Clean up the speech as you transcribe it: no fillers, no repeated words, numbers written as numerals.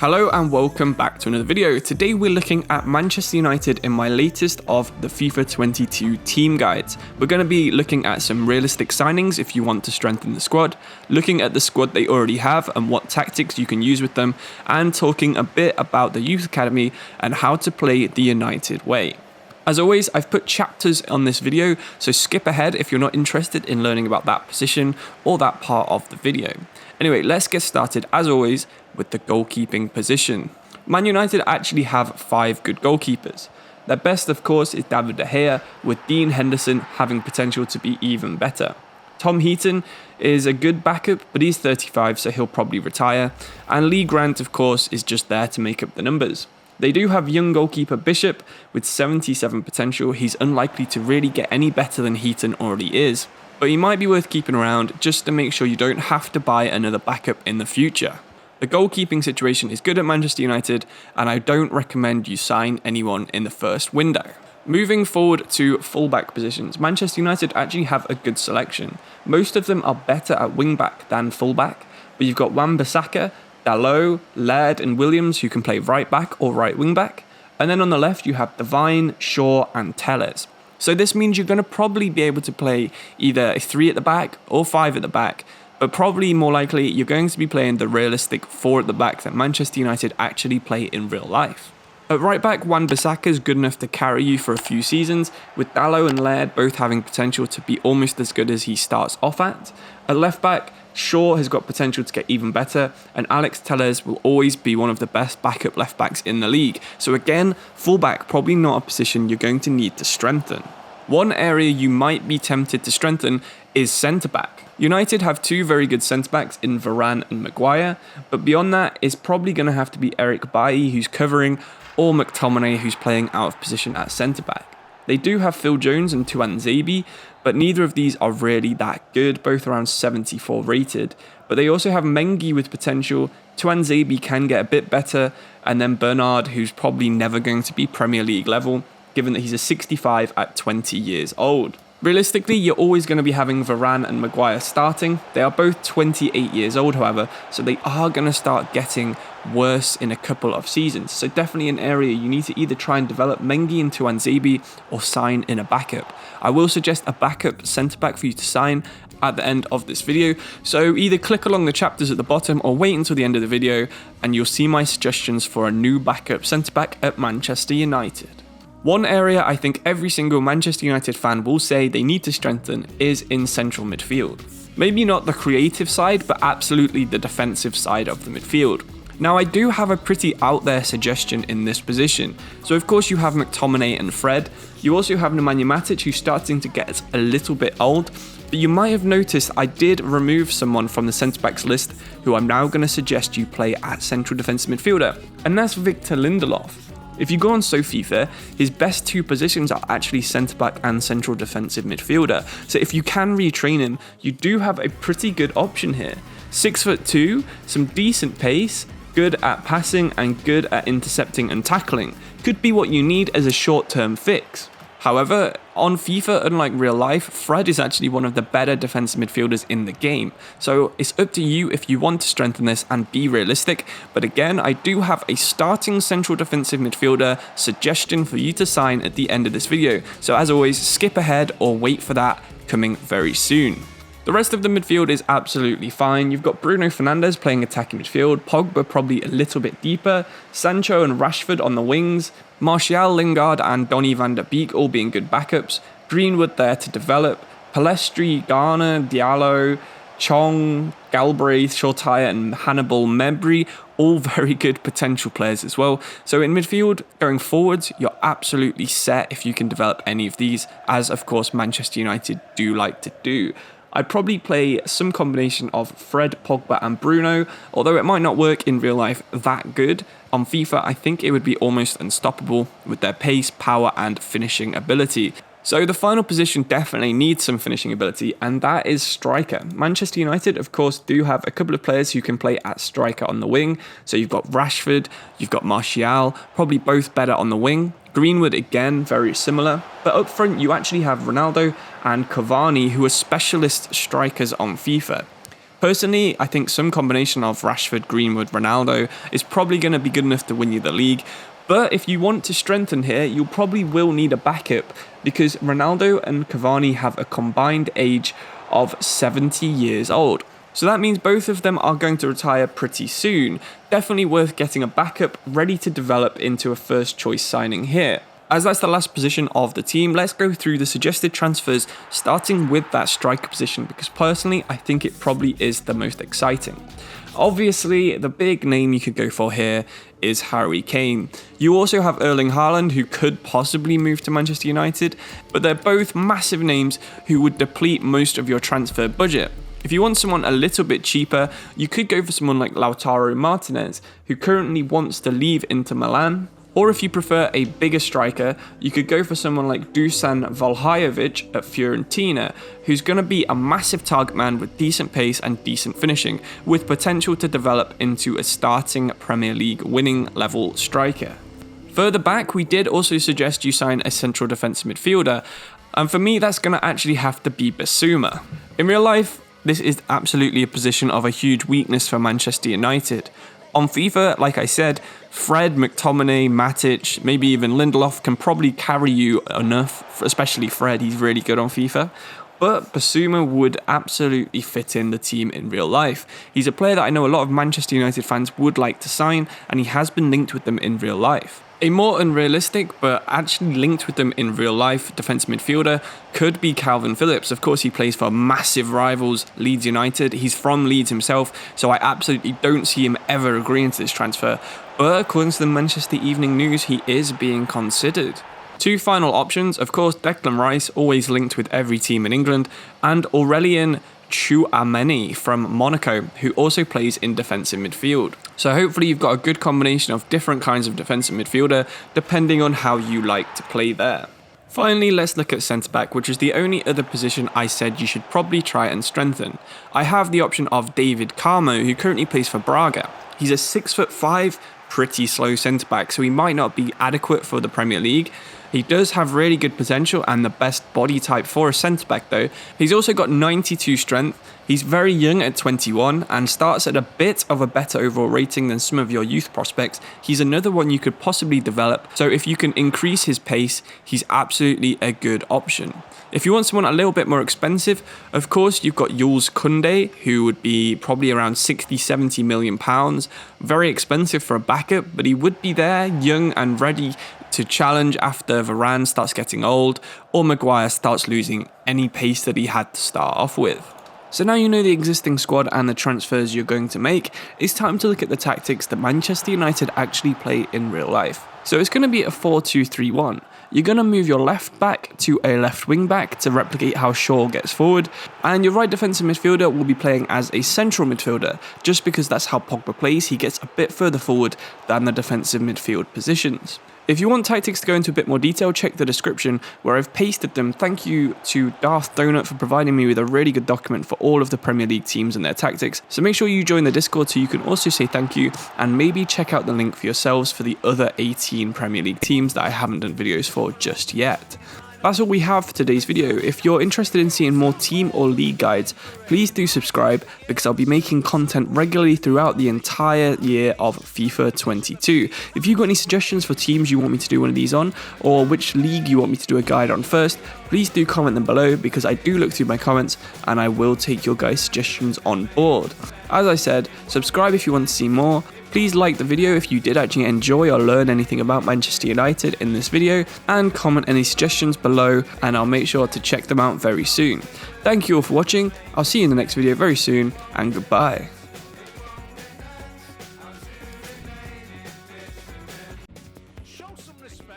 Hello and welcome back to another video. Today we're looking at Manchester United in my latest of the FIFA 22 team guides. We're going to be looking at some realistic signings if you want to strengthen the squad, looking at the squad they already have and what tactics you can use with them, and talking a bit about the youth academy and how to play the United way. As always, I've put chapters on this video, so skip ahead if you're not interested in learning about that position or that part of the video. Anyway, let's get started as always with the goalkeeping position. Man United actually have 5 good goalkeepers. Their best, of course, is David De Gea, with Dean Henderson having potential to be even better. Tom Heaton is a good backup, but he's 35, so he'll probably retire. And Lee Grant, of course, is just there to make up the numbers. They do have young goalkeeper Bishop with 77 potential. He's unlikely to really get any better than Heaton already is, but he might be worth keeping around just to make sure you don't have to buy another backup in the future. The goalkeeping situation is good at Manchester United, and I don't recommend you sign anyone in the first window. Moving forward to fullback positions, Manchester United actually have a good selection. Most of them are better at wingback than fullback, but you've got Wan-Bissaka, Dalot, Laird and Williams who can play right back or right wing back, and then on the left you have Devine, Shaw and Telles. So this means you're going to probably be able to play either a 3 at the back or 5 at the back, but probably more likely you're going to be playing the realistic 4 at the back that Manchester United actually play in real life. At right back, Wan-Bissaka is good enough to carry you for a few seasons, with Dalot and Laird both having potential to be almost as good as he starts off at. At left back, Shaw has got potential to get even better, and Alex Telles will always be one of the best backup left backs in the league. So again, fullback probably not a position you're going to need to strengthen. One area you might be tempted to strengthen is centre back. United have 2 very good centre backs in Varane and Maguire, but beyond that it's probably going to have to be Eric Bailly who's covering, or McTominay who's playing out of position at centre back. They do have Phil Jones and Tuanzebe, but neither of these are really that good, both around 74 rated. But they also have Mengi with potential, Tuanzebe can get a bit better, and then Bernard, who's probably never going to be Premier League level, given that he's a 65 at 20 years old. Realistically, you're always going to be having Varane and Maguire starting. They are both 28 years old, however, so they are going to start getting worse in a couple of seasons. So definitely an area you need to either try and develop Mengi into Tuanzebe or sign in a backup. I will suggest a backup centre-back for you to sign at the end of this video, so either click along the chapters at the bottom or wait until the end of the video and you'll see my suggestions for a new backup centre-back at Manchester United. One area I think every single Manchester United fan will say they need to strengthen is in central midfield. Maybe not the creative side, but absolutely the defensive side of the midfield. Now I do have a pretty out there suggestion in this position. So of course you have McTominay and Fred. You also have Nemanja Matic, who's starting to get a little bit old. But you might have noticed I did remove someone from the centre-backs list who I'm now going to suggest you play at central defensive midfielder, and that's Victor Lindelof. If you go on FIFA, his best 2 positions are actually centre-back and central defensive midfielder. So if you can retrain him, you do have a pretty good option here. 6'2", some decent pace, good at passing and good at intercepting and tackling. Could be what you need as a short-term fix. However, on FIFA, unlike real life, Fred is actually one of the better defensive midfielders in the game. So it's up to you if you want to strengthen this and be realistic. But again, I do have a starting central defensive midfielder suggestion for you to sign at the end of this video. So as always, skip ahead or wait for that coming very soon. The rest of the midfield is absolutely fine. You've got Bruno Fernandes playing attacking midfield, Pogba probably a little bit deeper, Sancho and Rashford on the wings, Martial, Lingard and Donny van der Beek all being good backups, Greenwood there to develop, Palestri, Garner, Diallo, Chong, Galbraith, Shortaya and Hannibal Mebry, all very good potential players as well. So in midfield, going forwards, you're absolutely set if you can develop any of these, as of course Manchester United do like to do. I'd probably play some combination of Fred, Pogba and Bruno, although it might not work in real life that good. On FIFA, I think it would be almost unstoppable with their pace, power and finishing ability. So the final position definitely needs some finishing ability, and that is striker. Manchester United, of course, do have a couple of players who can play at striker on the wing. So you've got Rashford, you've got Martial, probably both better on the wing. Greenwood, again, very similar. But up front, you actually have Ronaldo and Cavani, who are specialist strikers on FIFA. Personally, I think some combination of Rashford, Greenwood, Ronaldo is probably going to be good enough to win you the league. But if you want to strengthen here, you probably will need a backup because Ronaldo and Cavani have a combined age of 70 years old. So that means both of them are going to retire pretty soon. Definitely worth getting a backup ready to develop into a first choice signing here. As that's the last position of the team, let's go through the suggested transfers, starting with that striker position, because personally, I think it probably is the most exciting. Obviously, the big name you could go for here is Harry Kane. You also have Erling Haaland, who could possibly move to Manchester United, but they're both massive names who would deplete most of your transfer budget. If you want someone a little bit cheaper, you could go for someone like Lautaro Martinez, who currently wants to leave Inter Milan. Or if you prefer a bigger striker, you could go for someone like Dusan Vlahovic at Fiorentina, who's going to be a massive target man with decent pace and decent finishing, with potential to develop into a starting Premier League winning level striker. Further back, we did also suggest you sign a central defensive midfielder, and for me that's going to actually have to be Bissouma. In real life, this is absolutely a position of a huge weakness for Manchester United. On FIFA, like I said, Fred, McTominay, Matic, maybe even Lindelof can probably carry you enough, especially Fred, he's really good on FIFA. But Bissouma would absolutely fit in the team in real life. He's a player that I know a lot of Manchester United fans would like to sign, and he has been linked with them in real life. A more unrealistic, but actually linked with them in real life defensive midfielder could be Calvin Phillips. Of course, he plays for massive rivals Leeds United. He's from Leeds himself, so I absolutely don't see him ever agreeing to this transfer. But according to the Manchester Evening News, he is being considered. Two final options, of course, Declan Rice, always linked with every team in England, and Aurelien Tchouameni from Monaco, who also plays in defensive midfield. So hopefully you've got a good combination of different kinds of defensive midfielder, depending on how you like to play there. Finally, let's look at centre-back, which is the only other position I said you should probably try and strengthen. I have the option of David Carmo, who currently plays for Braga. He's a 6'5", pretty slow centre-back, so he might not be adequate for the Premier League. He does have really good potential and the best body type for a centre-back though. He's also got 92 strength, he's very young at 21 and starts at a bit of a better overall rating than some of your youth prospects. He's another one you could possibly develop, so if you can increase his pace, he's absolutely a good option. If you want someone a little bit more expensive, of course you've got Jules Koundé, who would be probably around 60-70 million pounds. Very expensive for a backup, but he would be there, young and ready to challenge after Varane starts getting old or Maguire starts losing any pace that he had to start off with. So now you know the existing squad and the transfers you're going to make, it's time to look at the tactics that Manchester United actually play in real life. So it's going to be a 4-2-3-1. You're going to move your left back to a left wing back to replicate how Shaw gets forward, and your right defensive midfielder will be playing as a central midfielder, just because that's how Pogba plays. He gets a bit further forward than the defensive midfield positions. If you want tactics to go into a bit more detail, check the description where I've pasted them. Thank you to Darth Donut for providing me with a really good document for all of the Premier League teams and their tactics. So make sure you join the Discord so you can also say thank you, and maybe check out the link for yourselves for the other 18 Premier League teams that I haven't done videos for just yet. That's all we have for today's video. If you're interested in seeing more team or league guides, please do subscribe because I'll be making content regularly throughout the entire year of FIFA 22. If you've got any suggestions for teams you want me to do one of these on, or which league you want me to do a guide on first, please do comment them below because I do look through my comments and I will take your guys' suggestions on board. As I said, subscribe if you want to see more. Please like the video if you did actually enjoy or learn anything about Manchester United in this video, and comment any suggestions below and I'll make sure to check them out very soon. Thank you all for watching, I'll see you in the next video very soon, and goodbye.